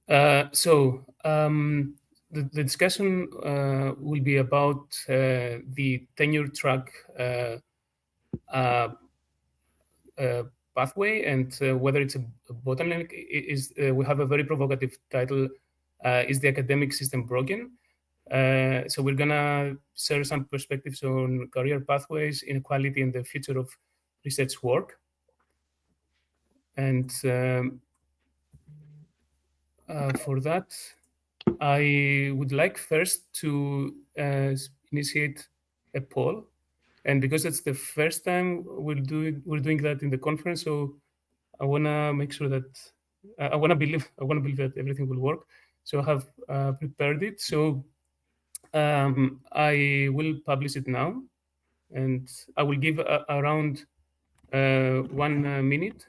The discussion will be about the tenure track pathway and whether it's a bottleneck. We have a very provocative title. Is the academic system broken? So we're gonna share some perspectives on career pathways, inequality, and the future of research work. And for that, I would like first to initiate a poll, and because it's the first time we're doing that in the conference, so I wanna make sure that I wanna believe that everything will work. So I have prepared it. So I will publish it now, and I will give around 1 minute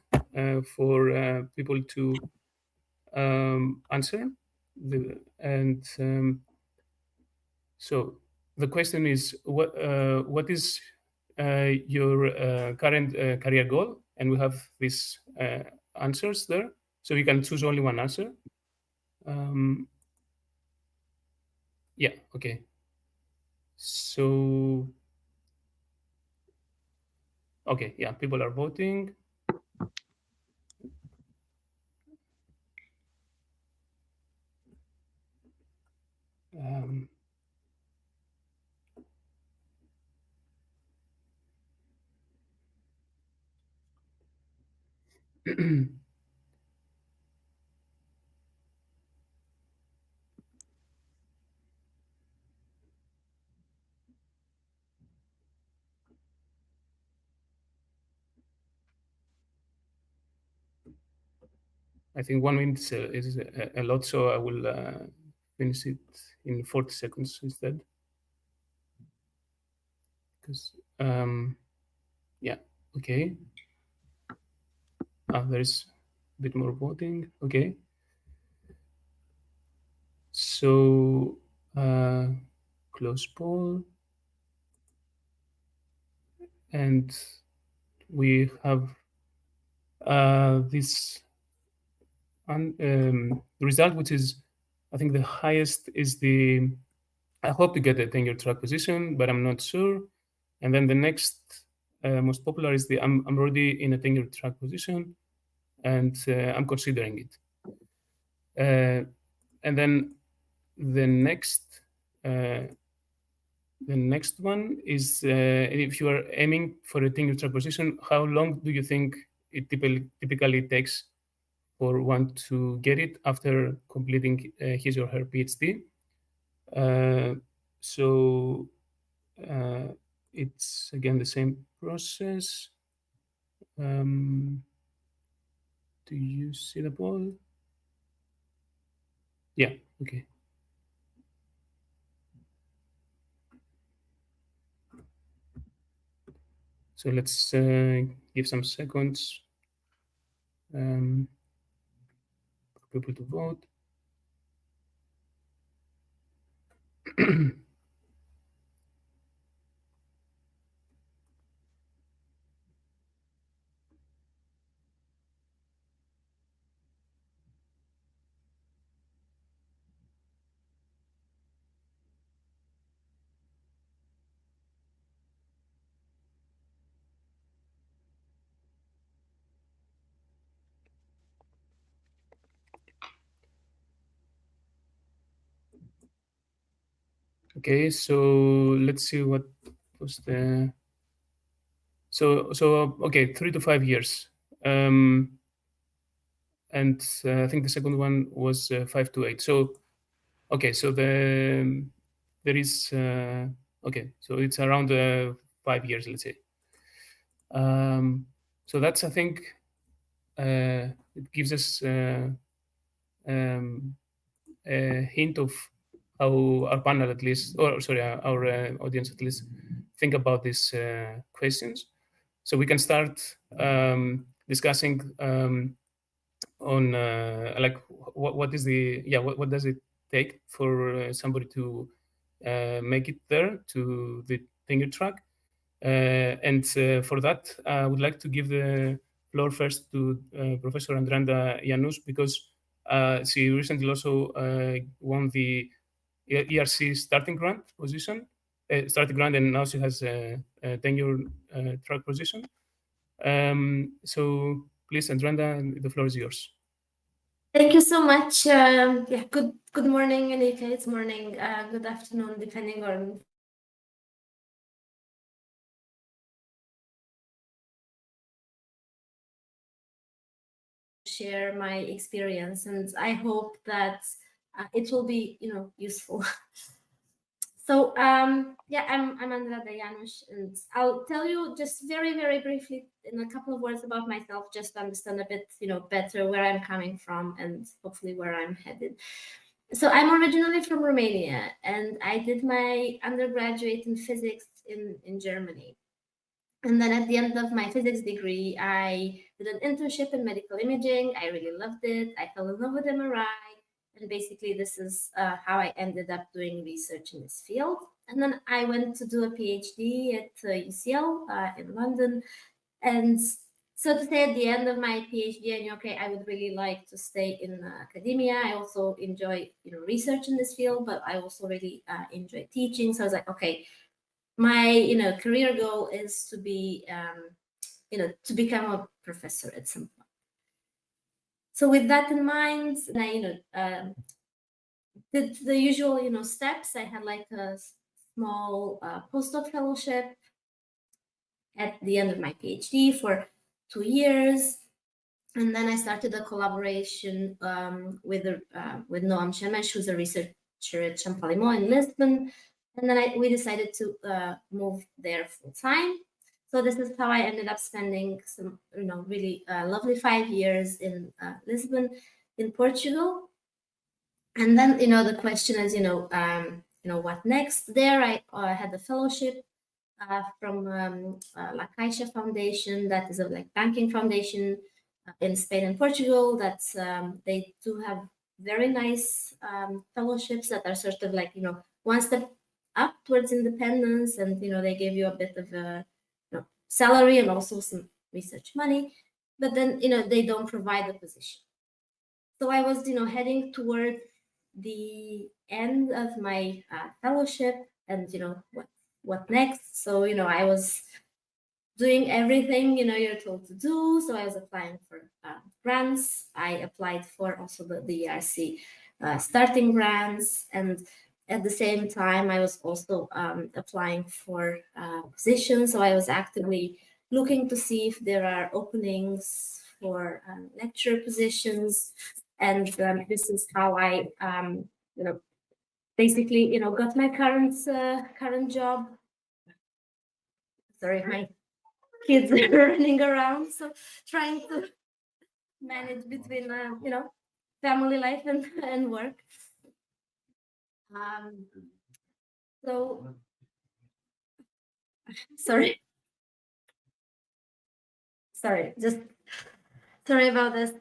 for people to answer. And so the question is, what is your current career goal? And we have these answers there. So you can choose only one answer. Yeah, okay. So, okay, yeah, people are voting. I think 1 minute is a lot, so I will finish it in 40 seconds instead. Because, yeah, okay. There's a bit more voting. Okay. So, close poll. And we have this result, which is, I think the highest is I hope to get a tenure track position, but I'm not sure. And then the next most popular is I'm already in a tenure track position, and I'm considering it. And then the next one is if you are aiming for a tenure track position, how long do you think it typically takes for one to get it after completing his or her PhD? So it's again the same process. Do you see the poll? Yeah, okay. So let's give some seconds for people to vote. Okay, so let's see what was the okay, 3 to 5 years. And I think the second one was 5 to 8. So okay, so there is okay, so it's around 5 years, let's say. So that's, I think, it gives us a hint of how our panel, at least, or sorry, our audience at least, think about these questions. So we can start discussing on like what is the what does it take for somebody to make it there to the tenure track, and for that I would like to give the floor first to Professor Andrada Ianus, because She recently also won the ERC starting grant position, and now she has a tenure-track position. So please, Andrada, the floor is yours. Thank you so much. Yeah, good morning in UK. It's morning. Good afternoon, depending on share my experience, and I hope that it will be, useful. So yeah, I'm Andrada Ianus, and I'll tell you just very, very briefly in a couple of words about myself, just to understand a bit, better where I'm coming from and hopefully where I'm headed. So I'm originally from Romania, and I did my undergraduate in physics in Germany. And then at the end of my physics degree, I did an internship in medical imaging. I really loved it. I fell in love with MRI. And basically, this is how I ended up doing research in this field. And then I went to do a PhD at UCL in London. And so to say, at the end of my PhD, I knew, okay, I would really like to stay in academia. I also enjoy, research in this field, but I also really enjoy teaching. So I was like, okay, my, career goal is to be, to become a professor at some point. So with that in mind, I, did the usual, steps. I had like a small postdoc fellowship at the end of my PhD for 2 years. And then I started a collaboration with Noam Shemesh, who's a researcher at Champalimaud in Lisbon. And then we decided to move there full time. So this is how I ended up spending some, really lovely 5 years in Lisbon, in Portugal. And then, the question is, what next? There, I had a fellowship from La Caixa Foundation, that is a banking foundation in Spain and Portugal. That's they do have very nice fellowships that are sort of one step up towards independence, and they give you a bit of a salary and also some research money, but then they don't provide the position. So I was heading toward the end of my fellowship, and what next? So I was doing everything you're told to do. So I was applying for grants. I applied for also the ERC starting grants, and at the same time I was also applying for positions. So I was actively looking to see if there are openings for lecturer positions, and this is how I basically got my current job. Sorry, my kids are running around, so trying to manage between family life and work. So sorry, just sorry about this.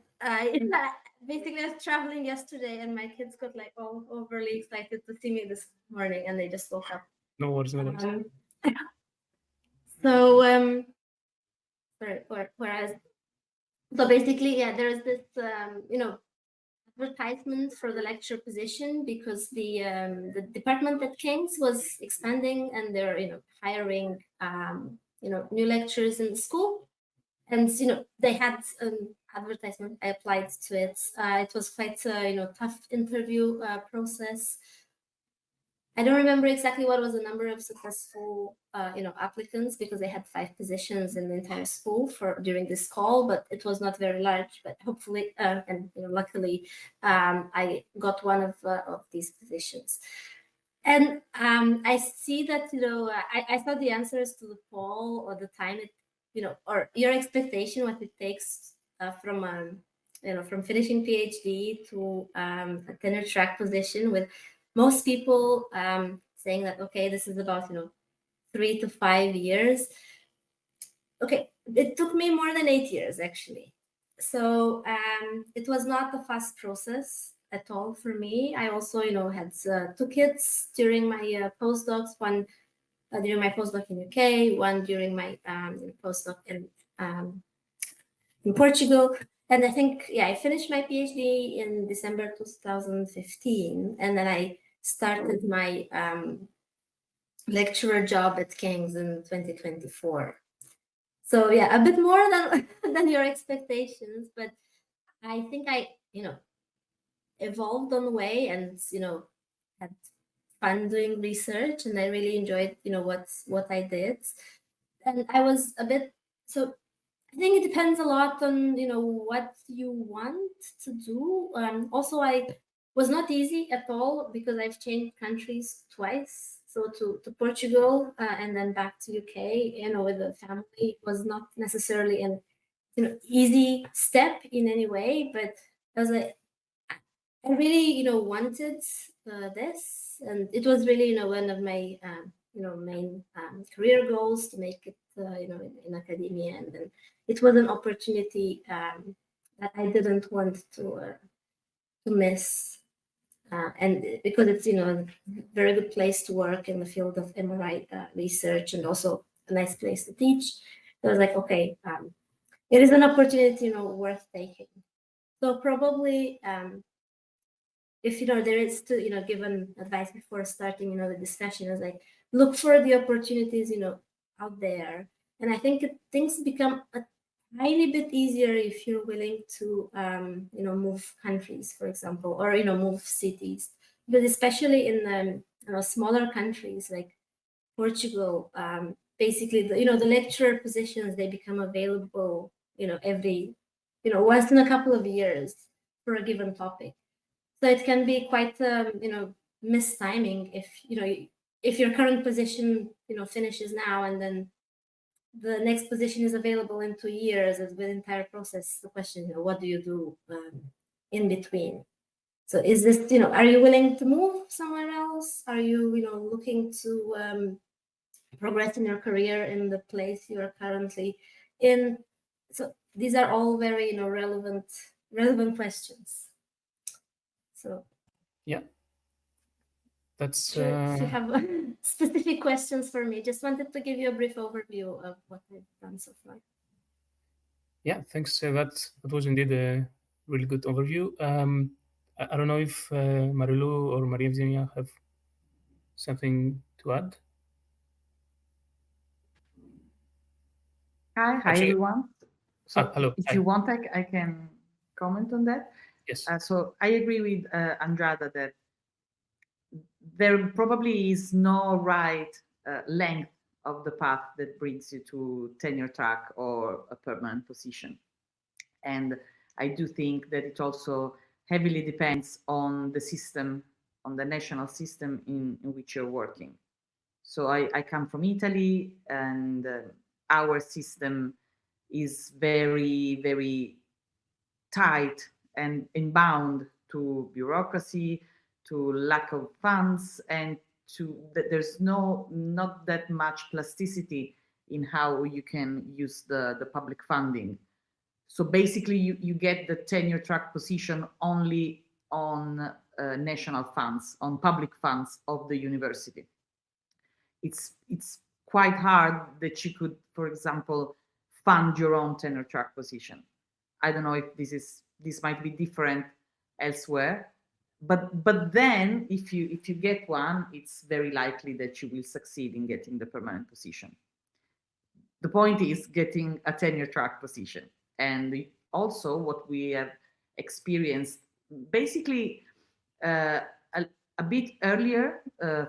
Basically, I was traveling yesterday, and my kids got all overly excited to see me this morning, and they just woke up. No worries, no worries. So sorry, whereas so basically, yeah, there's this advertisement for the lecture position, because the department at King's was expanding, and they're hiring new lecturers in the school, and they had an advertisement. I applied to it. It was quite a tough interview process. I don't remember exactly what was the number of successful applicants, because they had 5 positions in the entire school during this call, but it was not very large. But hopefully and luckily I got one of these positions. And I see that I saw the answers to the poll, or the time it or your expectation, what it takes from finishing PhD to a tenure-track position, with most people saying that, okay, this is about 3 to 5 years. Okay, it took me more than 8 years actually. So it was not a fast process at all for me. I also had 2 kids during my postdocs, one during my postdoc in UK, one during my postdoc in Portugal. And I think, yeah, I finished my PhD in December 2015, and then I started my lecturer job at King's in 2024. So yeah, a bit more than than your expectations, but I think I, evolved on the way, and had fun doing research, and I really enjoyed, what I did. And I was a bit, so I think it depends a lot on, what you want to do. Also, I was not easy at all because I've changed countries twice. So to Portugal, and then back to UK, with the family, was not necessarily an easy step in any way, but I was like, I really wanted this, and it was really one of my main career goals to make it in academia, and then it was an opportunity that I didn't want to miss, and because it's a very good place to work in the field of MRI research, and also a nice place to teach. So I was like, okay, it is an opportunity worth taking. So probably if there is to give an advice before starting the discussion, is like, look for the opportunities out there. And I think things become a tiny bit easier if you're willing to move countries, for example, or move cities, because especially in smaller countries like Portugal, basically the lecturer positions, they become available every once in a couple of years for a given topic. So it can be quite mistiming if your current position finishes now, and then the next position is available in 2 years. As with the entire process, the question, what do you do in between? So is this, are you willing to move somewhere else? Are you looking to progress in your career in the place you are currently in? So these are all very relevant questions. So yeah, that's if you have specific questions for me, just wanted to give you a brief overview of what I've done so far. yeah, thanks. That was indeed a really good overview. I don't know if Marilou or Maria Eugenia have something to add. Hi, Actually, everyone. So hello. if Hi. you want, I can comment on that. Yes. So I agree with Andrada that there probably is no right length of the path that brings you to tenure track or a permanent position. And I do think that it also heavily depends on the system, on the national system in which you're working. So I come from Italy, and our system is very, very tight and bound to bureaucracy, to lack of funds, and to that there's not that much plasticity in how you can use the public funding. So basically you get the tenure track position only on national funds, on public funds of the university. It's quite hard that you could, for example, fund your own tenure track position. I don't know if this might be different elsewhere, but then if you get one, it's very likely that you will succeed in getting the permanent position. The point is getting a tenure track position. And also what we have experienced basically a bit earlier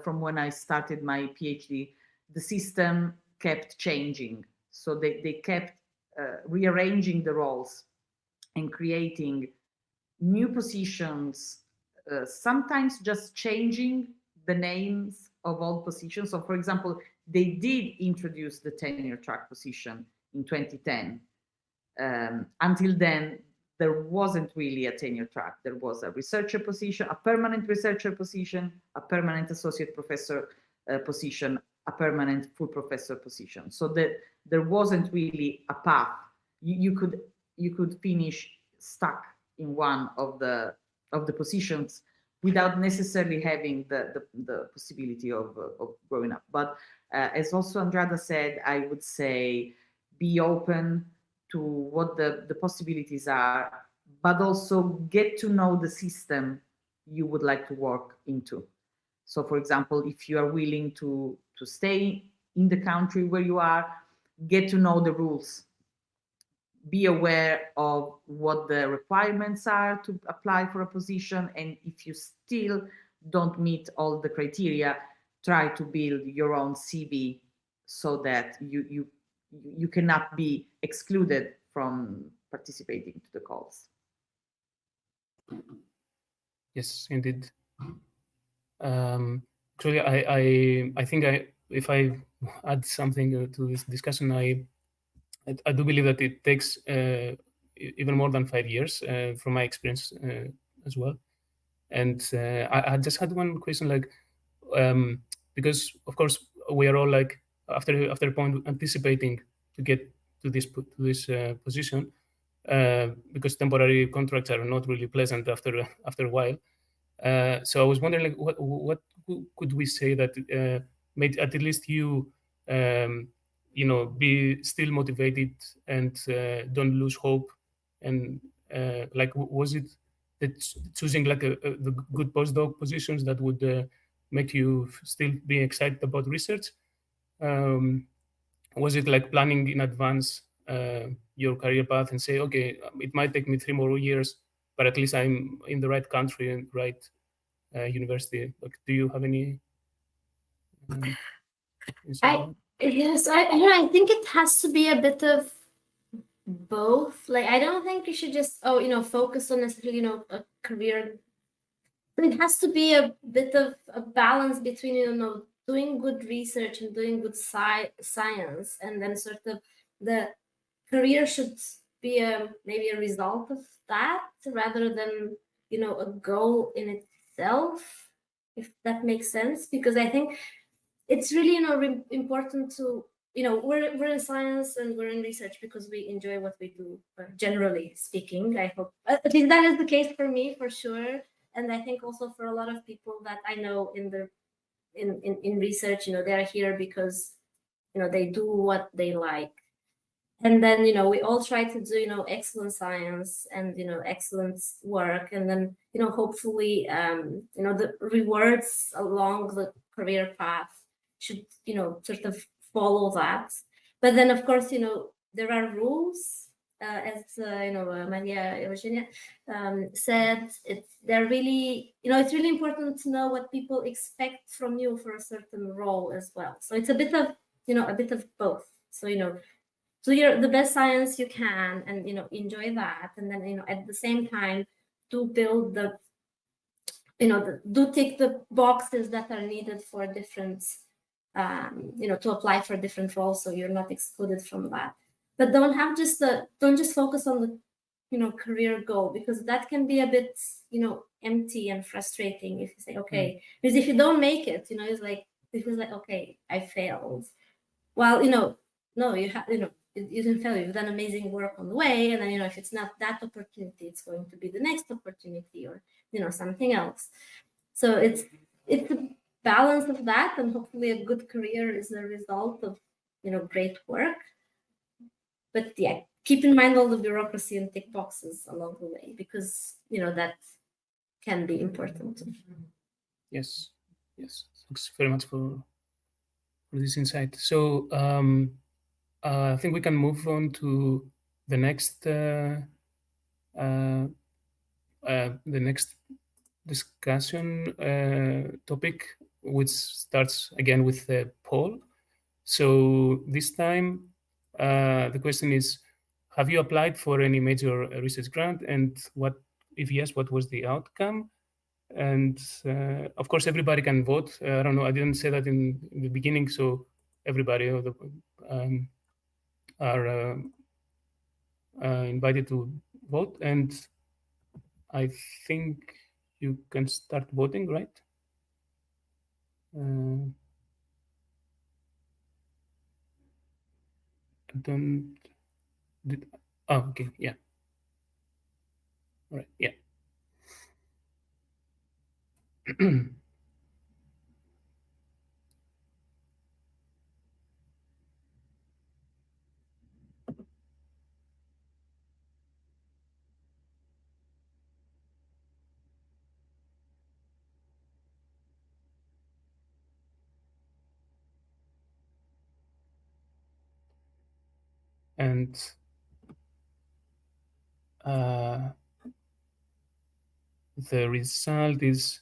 from when I started my PhD, the system kept changing. So they kept rearranging the roles and creating new positions, sometimes just changing the names of old positions. So for example, they did introduce the tenure track position in 2010. Until then, there wasn't really a tenure track. There was a researcher position, a permanent researcher position, a permanent associate professor position, a permanent full professor position. So that there wasn't really a path. You could finish stuck in one of the positions without necessarily having the possibility of growing up. But as also Andrada said, I would say be open to what the possibilities are, but also get to know the system you would like to work into. So, for example, if you are willing to stay in the country where you are, get to know the rules. Be aware of what the requirements are to apply for a position. And if you still don't meet all the criteria, try to build your own CV so that you cannot be excluded from participating to the calls. Yes, indeed. Actually, I think if I add something to this discussion, I do believe that it takes even more than 5 years from my experience as well. And I just had one question, like, because of course we are all like after a point anticipating to get to this position, because temporary contracts are not really pleasant after a while. So I was wondering, like, what could we say that made at least you, be still motivated and don't lose hope, and like, was it that choosing like the good postdoc positions that would make you still be excited about research? Was it like planning in advance your career path and say, okay, it might take me 3 more years, but at least I'm in the right country and right university? Like, do you have any insight? Yes, I don't know, I think it has to be a bit of both. Like, I don't think you should just focus on necessarily a career. It has to be a bit of a balance between doing good research and doing good science, and then sort of the career should be maybe a result of that rather than a goal in itself, if that makes sense. Because I think it's really important to we're in science and we're in research because we enjoy what we do, generally speaking. I hope at least that is the case for me, for sure. And I think also for a lot of people that I know in research, they're here because they do what they like. And then we all try to do excellent science and excellent work, and then hopefully the rewards along the career path should sort of follow that. But then of course there are rules, as Maria Eugenia said. They're really it's really important to know what people expect from you for a certain role as well. So it's a bit of both. So do the best science you can, and enjoy that, and then at the same time do build do tick the boxes that are needed for different to apply for different roles, so you're not excluded from that. But don't just focus on the career goal, because that can be a bit empty and frustrating if you say okay. Because if you don't make it, it feels like okay, I failed. Well, no, you have you didn't fail. You've done amazing work on the way, and then if it's not that opportunity, it's going to be the next opportunity, or something else. So it's a balance of that, and hopefully a good career is a result of great work. But yeah, keep in mind all the bureaucracy and tick boxes along the way, because that can be important. Yes. Thanks very much for this insight. So I think we can move on to the next discussion topic, which starts again with the poll. So this time the question is, have you applied for any major research grant, and if yes, what was the outcome? And of course everybody can vote. I don't know, I didn't say that in the beginning, so everybody are invited to vote, and I think you can start voting, right? Okay, yeah. All right, yeah. And the result is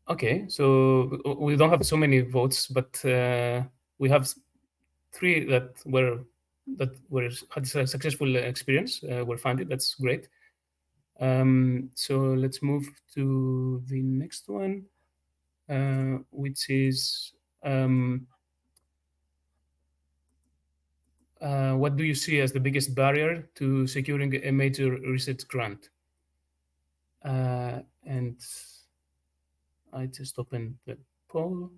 okay. So we don't have so many votes, but we have 3 that had a successful experience, were funded. That's great. So let's move to the next one, which is what do you see as the biggest barrier to securing a major research grant? And I just opened the poll.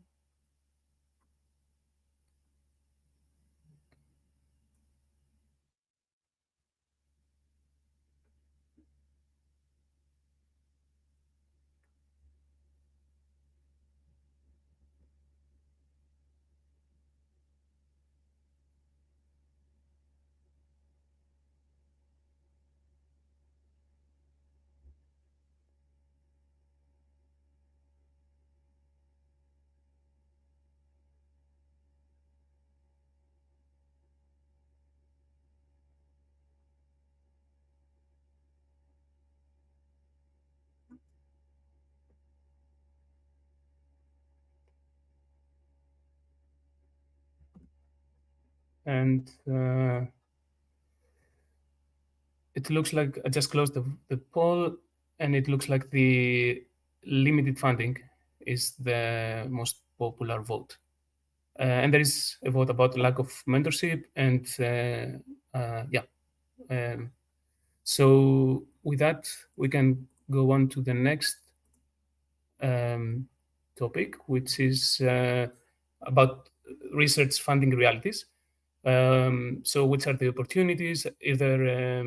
And it looks like I just closed the poll, and it looks like the limited funding is the most popular vote. And there is a vote about lack of mentorship, and yeah. So with that, we can go on to the next topic, which is about research funding realities. So which are the opportunities? Is there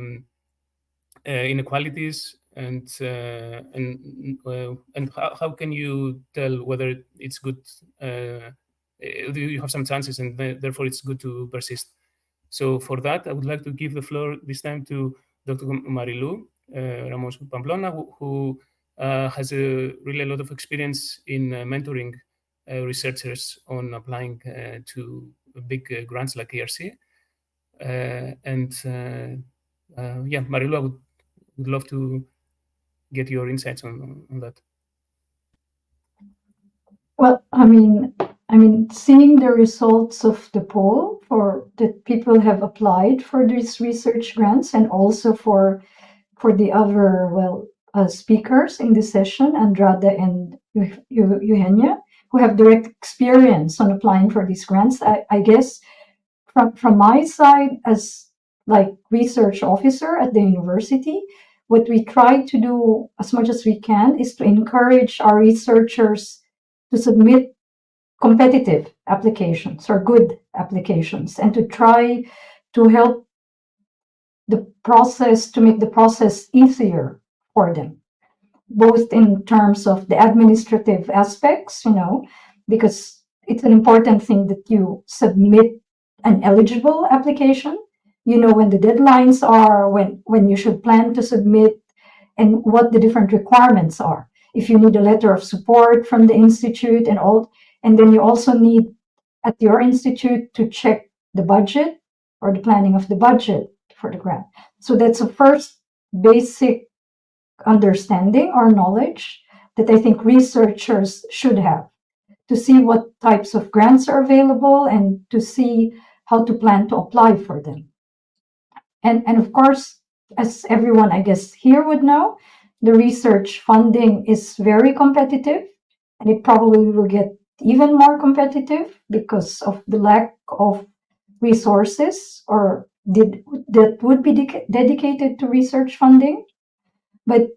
inequalities, and how can you tell whether it's good? Do you have some chances, and therefore it's good to persist? So for that, I would like to give the floor this time to Dr. Marilou Ramos-Pamplona, who has really a lot of experience in mentoring researchers on applying to big grants like ERC. Yeah, Marilou, I would love to get your insights on that. Well, I mean, seeing the results of the poll for that people have applied for these research grants, and also for the other speakers in this session, Andrada and Eugenia, who have direct experience on applying for these grants. I guess from my side, as like research officer at the university, what we try to do as much as we can is to encourage our researchers to submit competitive applications or good applications, and to try to help the process, to make the process easier for them, both in terms of the administrative aspects, because it's an important thing that you submit an eligible application, when the deadlines are, when you should plan to submit, and what the different requirements are. If you need a letter of support from the institute and all, and then you also need at your institute to check the budget or the planning of the budget for the grant. So that's a first basic understanding or knowledge that I think researchers should have, to see what types of grants are available and to see how to plan to apply for them. And of course, as everyone I guess here would know, the research funding is very competitive, and it probably will get even more competitive because of the lack of resources that would be dedicated to research funding. But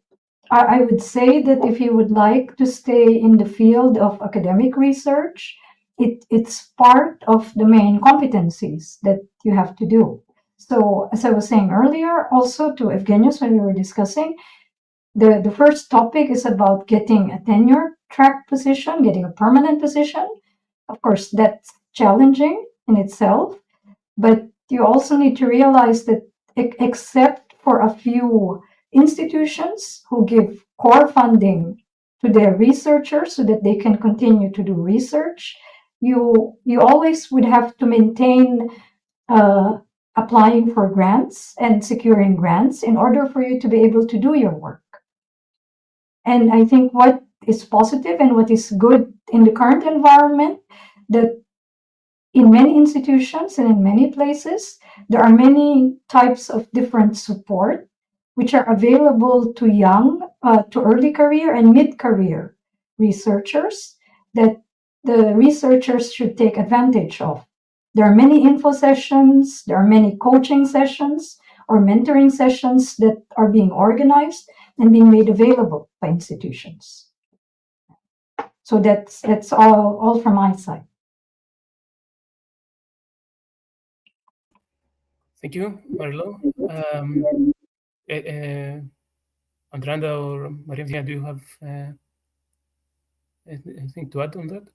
I would say that if you would like to stay in the field of academic research, it's part of the main competencies that you have to do. So as I was saying earlier, also to Eugenius when we were discussing, the first topic is about getting a tenure track position, getting a permanent position. Of course, that's challenging in itself, but you also need to realize that except for a few institutions who give core funding to their researchers so that they can continue to do research, you always would have to maintain applying for grants and securing grants in order for you to be able to do your work. And I think what is positive and what is good in the current environment, that in many institutions and in many places, there are many types of different support which are available to young, to early career and mid-career researchers that the researchers should take advantage of. There are many info sessions, there are many coaching sessions or mentoring sessions that are being organized and being made available by institutions. So that's all from my side. Thank you, Marilou. Andrada or Maria, do you have anything to add on that?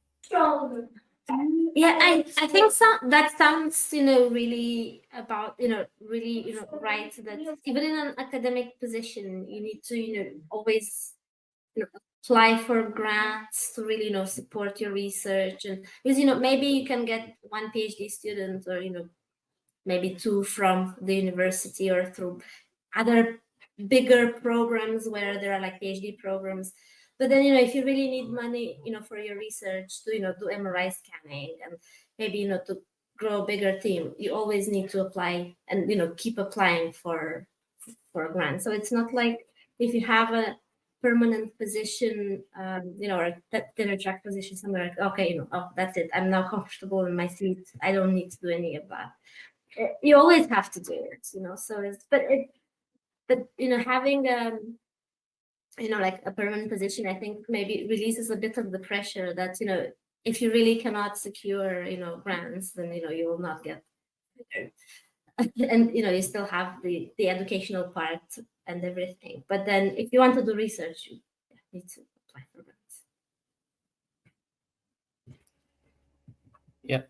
Yeah, I think that sounds, really about, really, right, that even in an academic position, you need to, always, apply for grants to really, support your research. And because, maybe you can get one PhD student or, maybe two from the university or through other bigger programs where there are like PhD programs. But then, if you really need money, for your research to, do MRI scanning and maybe, to grow a bigger team, you always need to apply and, keep applying for a grant. So it's not like if you have a permanent position, or a tenure-track position somewhere, like, okay, oh, that's it. I'm now comfortable in my seat. I don't need to do any of that. You always have to do it, so but having like a permanent position, I think maybe releases a bit of the pressure that, if you really cannot secure, grants, then, you will not get and, you still have the educational part and everything. But then if you want to do research, you need to apply for grants. Yeah.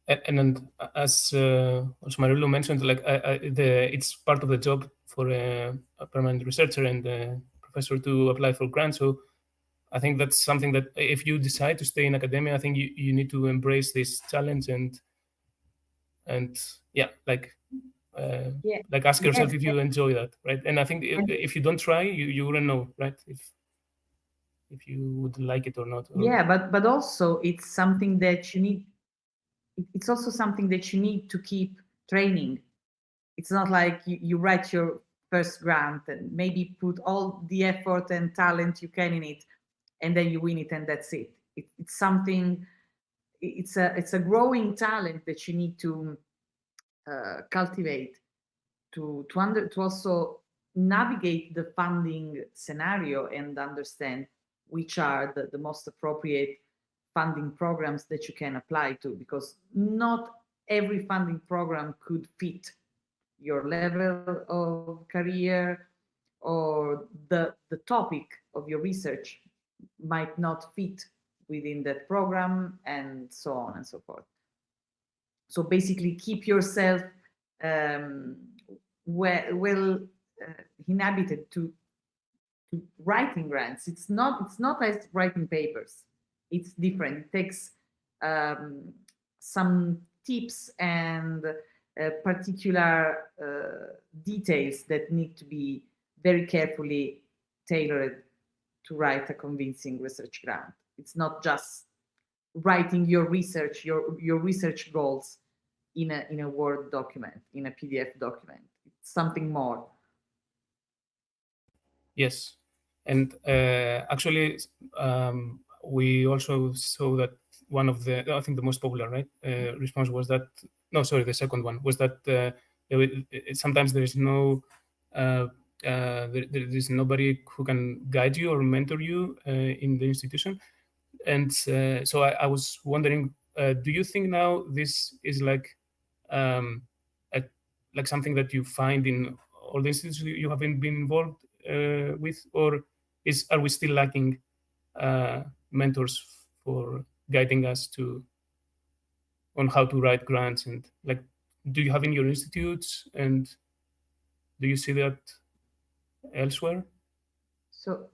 And then, as also Marilou mentioned, like it's part of the job for a permanent researcher and a professor to apply for grants. So I think that's something that if you decide to stay in academia, I think you need to embrace this challenge and yeah, like ask yourself if you enjoy that, right? And I think if you don't try, you wouldn't know, right? If you would like it or not. Or... Yeah, but also it's something that you need. It's also something that you need to keep training. It's not like you write your first grant and maybe put all the effort and talent you can in it, and then you win it and that's it. It's something. It's a growing talent that you need to cultivate to also navigate the funding scenario and understand which are the most appropriate funding programs that you can apply to, because not every funding program could fit your level of career, or the topic of your research might not fit within that program, and so on and so forth. So basically keep yourself well inhabited to writing grants. It's not as writing papers. It's different. It takes some tips and particular details that need to be very carefully tailored to write a convincing research grant. It's not just writing your research, your research goals in a Word document, in a PDF document. It's something more. Yes, and actually, we also saw that one of I think the most popular, right, response was that, no, sorry, the second one was that sometimes there is no, there is nobody who can guide you or mentor you in the institution. And so I was wondering, do you think now this is like something that you find in all the institutions you have been involved with, or are we still lacking mentors for guiding us on how to write grants? And like, do you have in your institutes, and do you see that elsewhere? So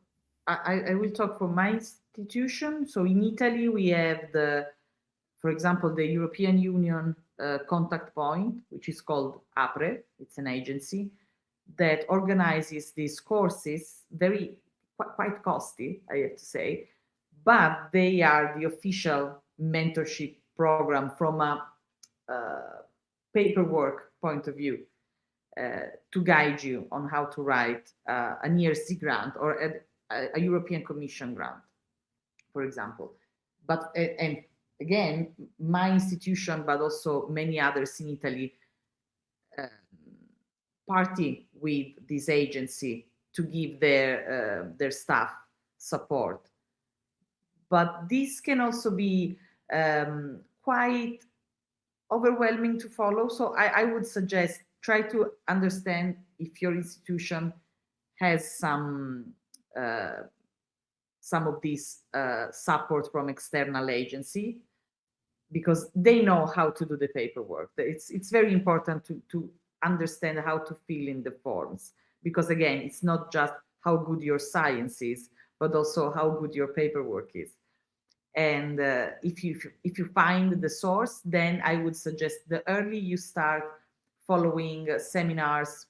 I will talk for my institution. So in Italy, we have for example, the European Union contact point, which is called APRE. It's an agency that organizes these courses, quite costly, I have to say, but they are the official mentorship program from a paperwork point of view, to guide you on how to write an ERC grant or a European Commission grant, for example. But and again, my institution, but also many others in Italy, party with this agency to give their staff support. But this can also be quite overwhelming to follow. So I would suggest try to understand if your institution has some of this support from external agency, because they know how to do the paperwork. It's very important to understand how to fill in the forms, because again, it's not just how good your science is, but also how good your paperwork is. And if you find the source, then I would suggest the early you start following seminars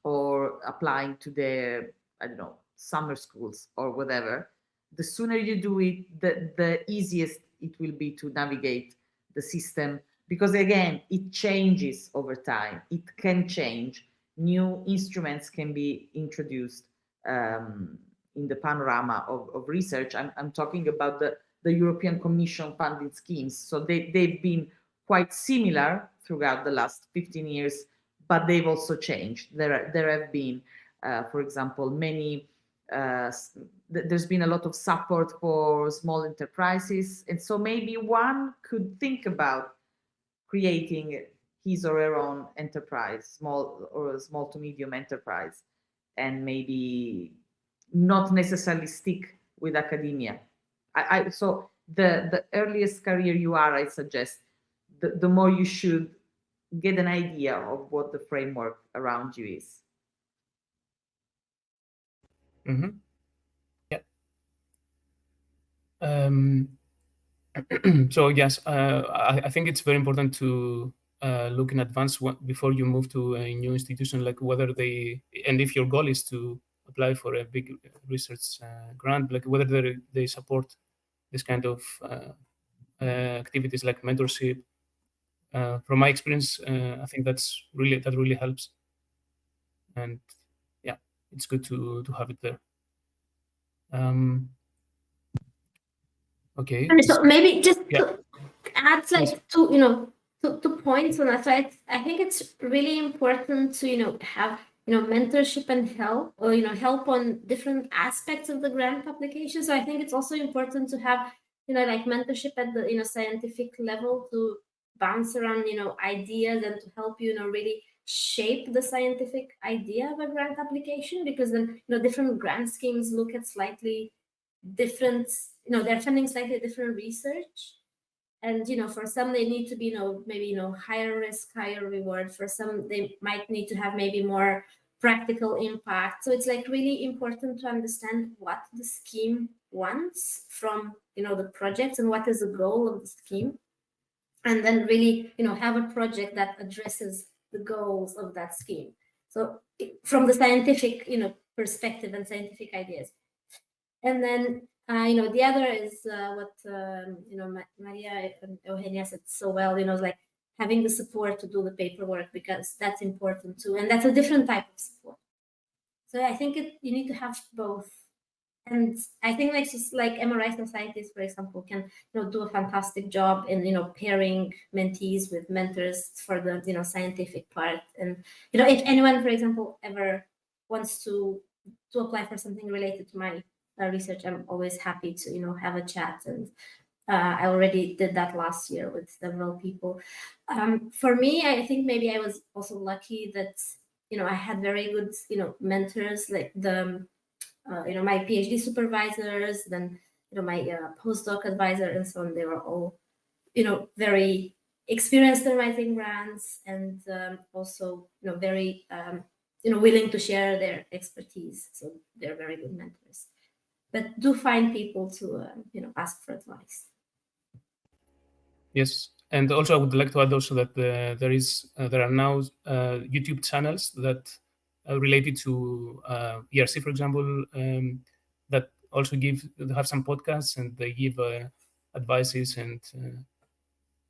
or applying to the, I don't know, summer schools or whatever, the sooner you do it, the easiest it will be to navigate the system, because again, it changes over time. It can change. New instruments can be introduced in the panorama of research. I'm talking about the European Commission funded schemes. So they've been quite similar throughout the last 15 years, but they've also changed. There have been, for example, many, there's been a lot of support for small enterprises. And so maybe one could think about creating his or her own enterprise, small to medium enterprise, and maybe not necessarily stick with academia. So the earliest career you are, I suggest, the more you should get an idea of what the framework around you is. Mm-hmm. Yeah. So yes, I think it's very important to look in advance before you move to a new institution, like whether and if your goal is to apply for a big research grant, like whether they support this kind of activities like mentorship. From my experience, I think that really helps, and yeah, it's good to have it there. Okay. So maybe just Yeah. to add like two points on that. So I think it's really important to have mentorship and help, or help on different aspects of the grant application. So I think it's also important to have like mentorship at the scientific level to bounce around ideas and to help really shape the scientific idea of a grant application, because then different grant schemes look at slightly different, they're funding slightly different research. And for some they need to be maybe higher risk, higher reward. For some they might need to have maybe more practical impact. So it's like really important to understand what the scheme wants from the projects and what is the goal of the scheme, and then really have a project that addresses the goals of that scheme. So from the scientific perspective and scientific ideas. And then the other is what Maria and Eugenia said so well, like having the support to do the paperwork, because that's important too, and that's a different type of support. So I think you need to have both. And I think like MRI societies, for example, can do a fantastic job in pairing mentees with mentors for the scientific part. And if anyone, for example, ever wants to apply for something related to my research, I'm always happy to have a chat. And I already did that last year with several people. For me, I think maybe I was also lucky that I had very good mentors, like my PhD supervisors, then my postdoc advisor, and so on. They were all very experienced in writing grants, and also very willing to share their expertise. So they're very good mentors. But do find people to ask for advice. Yes, And also, I would like to add also that there are now YouTube channels that are related to ERC, for example, that also have some podcasts, and they give advices and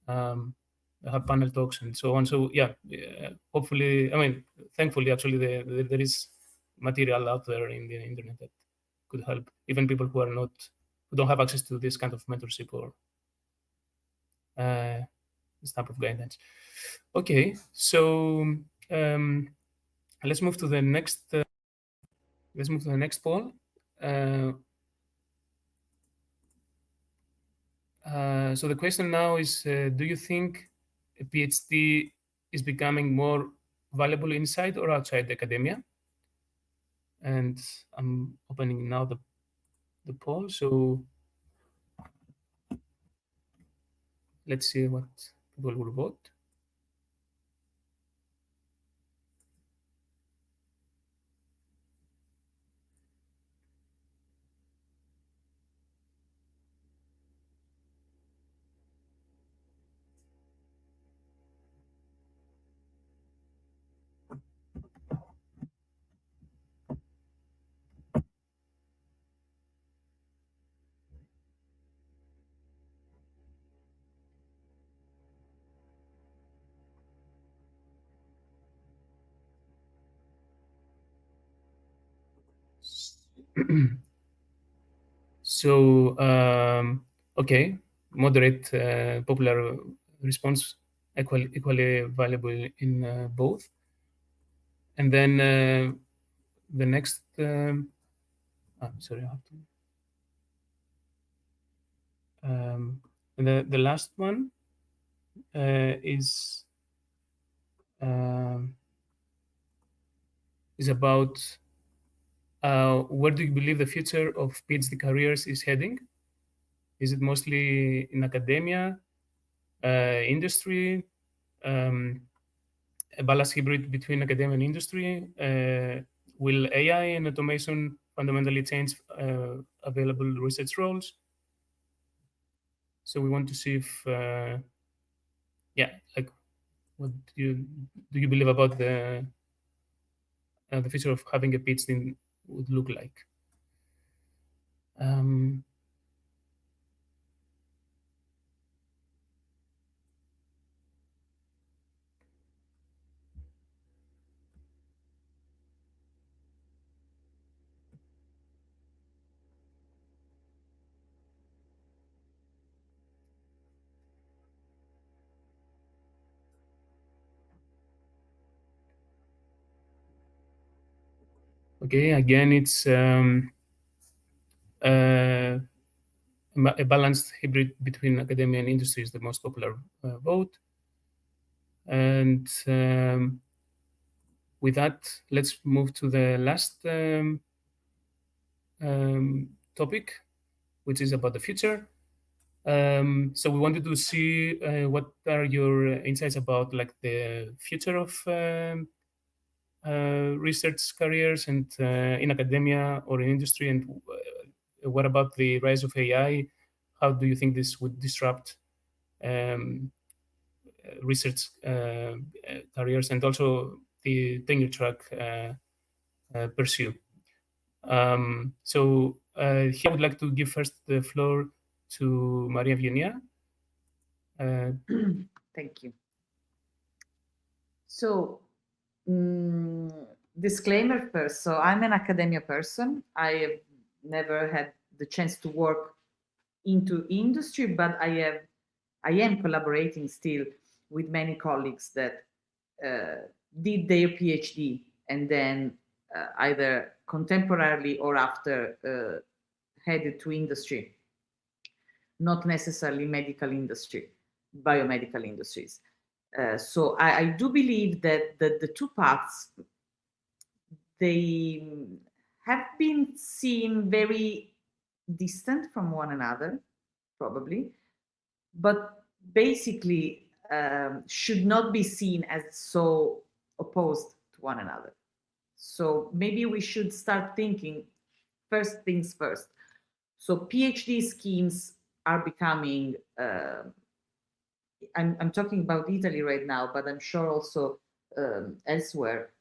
have panel talks and so on. So yeah, hopefully, I mean, thankfully, actually, there is material out there in the internet that could help even people who don't have access to this kind of mentorship or this type of guidance. Okay, so let's move to the next. Let's move to the next poll. So the question now is: do you think a PhD is becoming more valuable inside or outside academia? And I'm opening now the poll. So let's see what people will vote. So okay, moderate popular response, equally valuable in both. And then the next, sorry, I have to. The last one is about where do you believe the future of PhD careers is heading? Is it mostly in academia, industry, a balanced hybrid between academia and industry? Will AI and automation fundamentally change available research roles? So we want to see if, yeah, like, what do you believe about the future of having a PhD would look like? Okay, again, it's a balanced hybrid between academia and industry is the most popular vote. And with that, let's move to the last topic, which is about the future. So we wanted to see what are your insights about like the future of research careers and in academia or in industry, and what about the rise of AI? How do you think this would disrupt research careers and also the tenure track pursue? So here I would like to give first the floor to Maria Eugenia. Thank you. So, disclaimer first. So I'm an academia person. I have never had the chance to work into industry, but I am collaborating still with many colleagues that did their PhD and then either contemporarily or after headed to industry, not necessarily medical industry, biomedical industries. So I do believe that the two paths, they have been seen very distant from one another, probably, but basically should not be seen as so opposed to one another. So maybe we should start thinking first things first. So PhD schemes are becoming I'm talking about Italy right now, but I'm sure also elsewhere,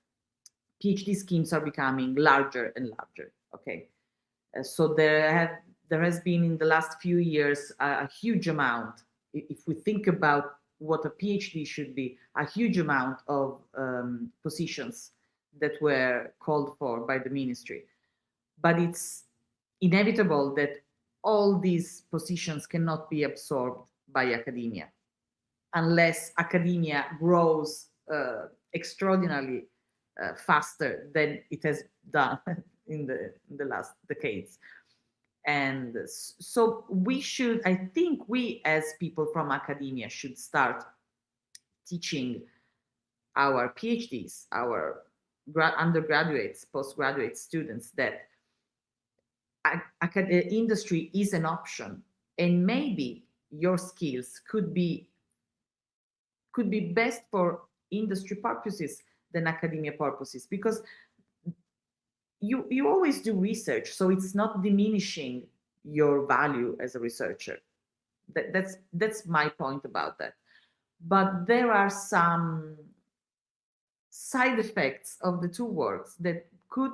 PhD schemes are becoming larger and larger. Okay, so there has been in the last few years a huge amount. If we think about what a PhD should be, a huge amount of positions that were called for by the ministry. But it's inevitable that all these positions cannot be absorbed by academia unless academia grows extraordinarily faster than it has done in the last decades. And so I think we as people from academia should start teaching our PhDs, our undergraduates, postgraduate students that industry is an option, and maybe your skills could be best for industry purposes than academia purposes, because you always do research, so it's not diminishing your value as a researcher. That's my point about that. But there are some side effects of the two works that could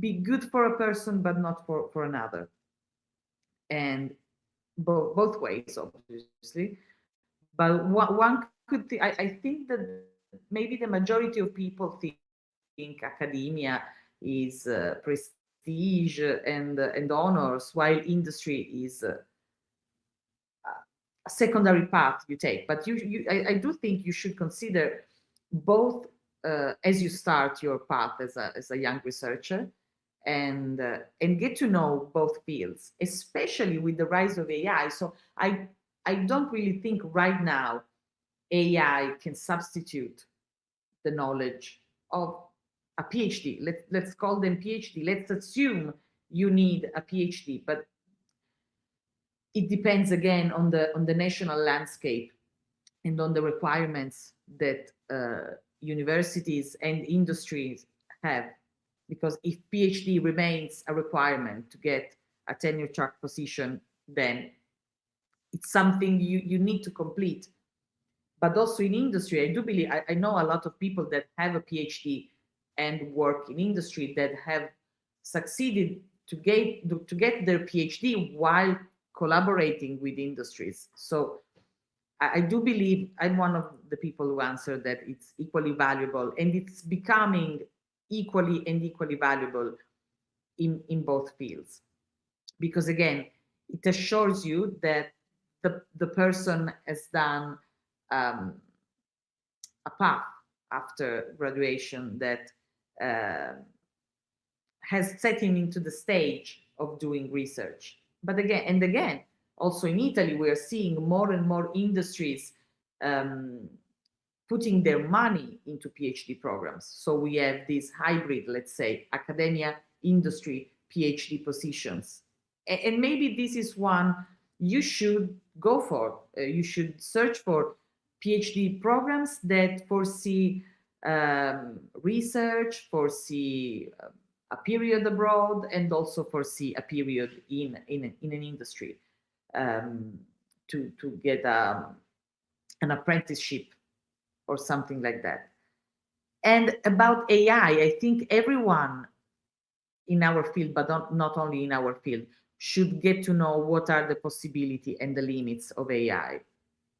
be good for a person but not for another, and both ways obviously. But one could I think that maybe the majority of people think academia is prestige and honors, while industry is a secondary path you take. But I do think you should consider both as you start your path as a young researcher, and get to know both fields, especially with the rise of AI. So I don't really think right now AI can substitute the knowledge of a PhD. Let's call them PhD. Let's assume you need a PhD, but it depends again on the national landscape and on the requirements that universities and industries have. Because if PhD remains a requirement to get a tenure track position, then it's something you need to complete. But also in industry, I do believe, I know a lot of people that have a PhD and work in industry that have succeeded to get their PhD while collaborating with industries. So I do believe I'm one of the people who answer that it's equally valuable, and it's becoming equally valuable in both fields. Because again, it assures you that the person has done a path after graduation that has set him into the stage of doing research. But again, also in Italy, we are seeing more and more industries putting their money into PhD programs. So we have this hybrid, let's say, academia, industry, PhD positions. And maybe this is one you should go for. You should search for PhD programs that foresee research, foresee a period abroad, and also foresee a period in an industry, to get an apprenticeship or something like that. And about AI, I think everyone in our field, but not only in our field, should get to know what are the possibility and the limits of AI.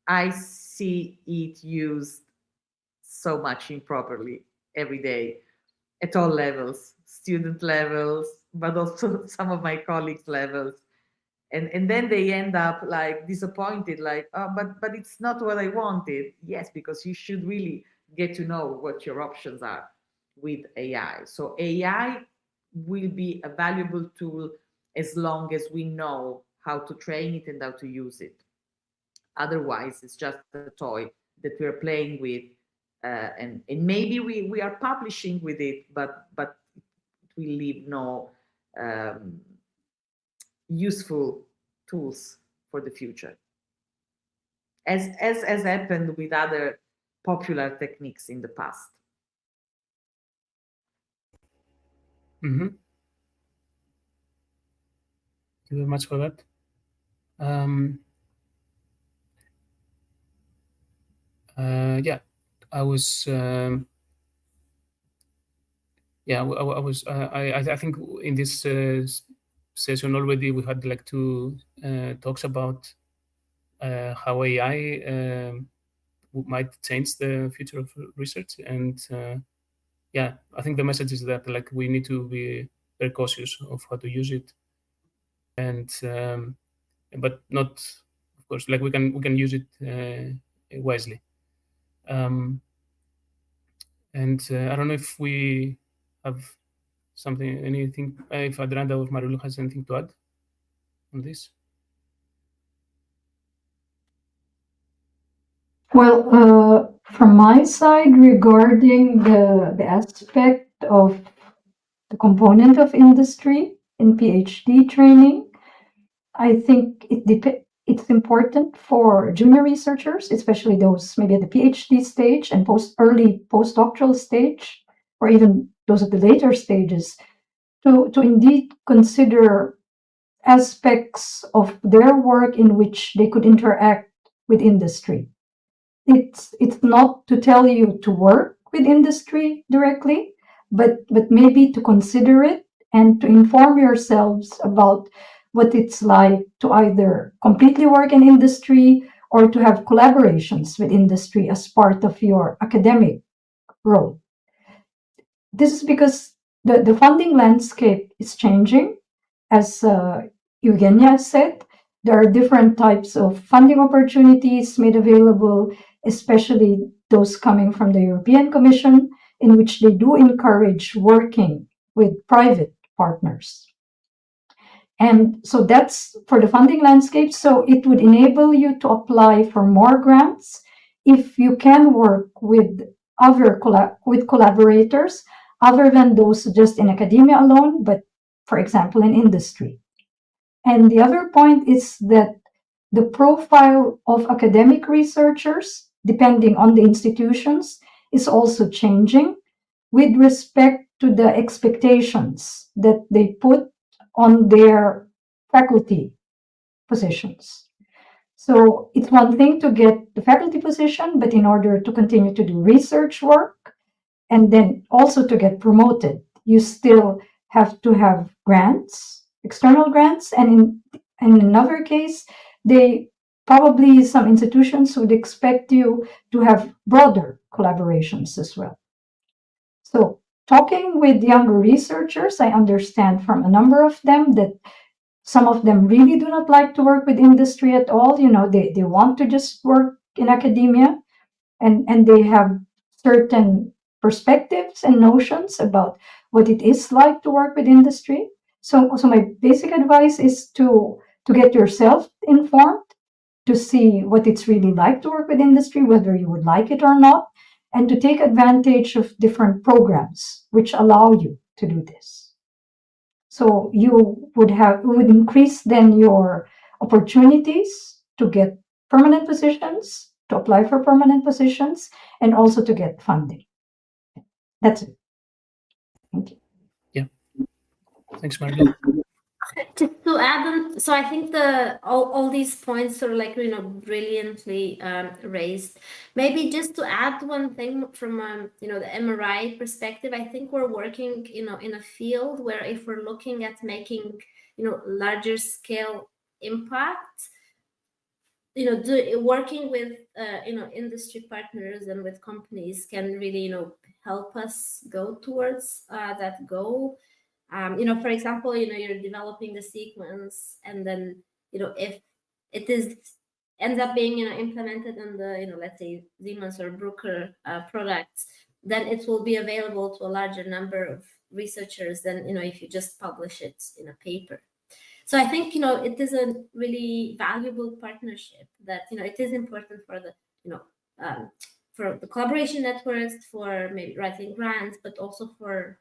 I see it used so much improperly every day at all levels, student levels, but also some of my colleagues' levels. And then they end up like disappointed, like, oh, but it's not what I wanted. Yes, because you should really get to know what your options are with AI. So AI will be a valuable tool as long as we know how to train it and how to use it. Otherwise, it's just a toy that we're playing with, and maybe we are publishing with it, but it will leave no useful tools for the future, as happened with other popular techniques in the past. Mm-hmm. Thank you very much for that. Yeah, I was. Yeah, I was. I think in this session already we had like two talks about how AI might change the future of research, and yeah, I think the message is that like we need to be very cautious of how to use it, and but not, of course, like we can use it wisely. And I don't know if we have anything, if Andrada or Marilou has anything to add on this. Well, from my side, regarding the aspect of the component of industry in PhD training, I think it's important for junior researchers, especially those maybe at the PhD stage and early postdoctoral stage, or even those at the later stages, to indeed consider aspects of their work in which they could interact with industry. It's not to tell you to work with industry directly, but maybe to consider it and to inform yourselves about what it's like to either completely work in industry or to have collaborations with industry as part of your academic role. This is because the funding landscape is changing. As Eugenia said, there are different types of funding opportunities made available, especially those coming from the European Commission, in which they do encourage working with private partners. And so that's for the funding landscape. So it would enable you to apply for more grants if you can work with collaborators other than those just in academia alone, but for example in industry. And the other point is that the profile of academic researchers, depending on the institutions, is also changing with respect to the expectations that they put on their faculty positions. So it's one thing to get the faculty position, but in order to continue to do research work and then also to get promoted, you still have to have grants, external grants, and in another case, some institutions would expect you to have broader collaborations as well. So talking with younger researchers, I understand from a number of them that some of them really do not like to work with industry at all. You know, they want to just work in academia, and they have certain perspectives and notions about what it is like to work with industry. So my basic advice is to get yourself informed, to see what it's really like to work with industry, whether you would like it or not, and to take advantage of different programs which allow you to do this. So you would increase then your opportunities to get permanent positions, to apply for permanent positions, and also to get funding. That's it. Thank you. Yeah. Thanks, Marilou. Just to add on, so I think all these points are like, brilliantly raised. Maybe just to add one thing from the MRI perspective, I think we're working in a field where if we're looking at making larger scale impact, working with industry partners and with companies can really help us go towards that goal. For example, you're developing the sequence, and then if it ends up being implemented in the let's say Siemens or Bruker products, then it will be available to a larger number of researchers than if you just publish it in a paper. So I think it is a really valuable partnership that it is important for the for the collaboration networks, for maybe writing grants, but also for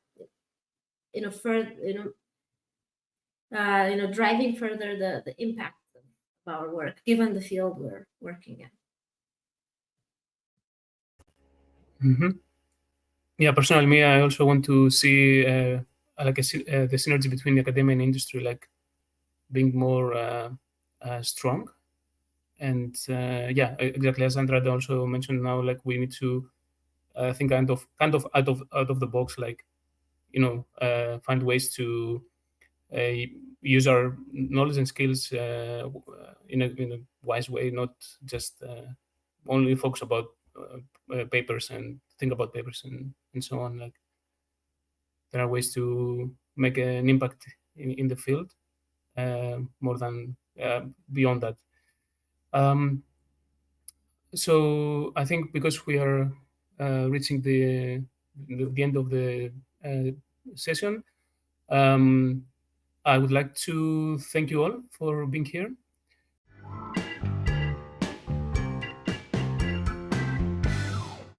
driving further the impact of our work, given the field we're working in. Mm-hmm. Yeah, personally, me, I also want to see the synergy between academia and industry, like being more strong, yeah, exactly as Andrada also mentioned now, like we need to think kind of out of the box, like find ways to use our knowledge and skills in a wise way, not just only focus about papers and think about papers and so on. Like there are ways to make an impact in the field more than beyond that. So I think because we are reaching the end of the session, I would like to thank you all for being here.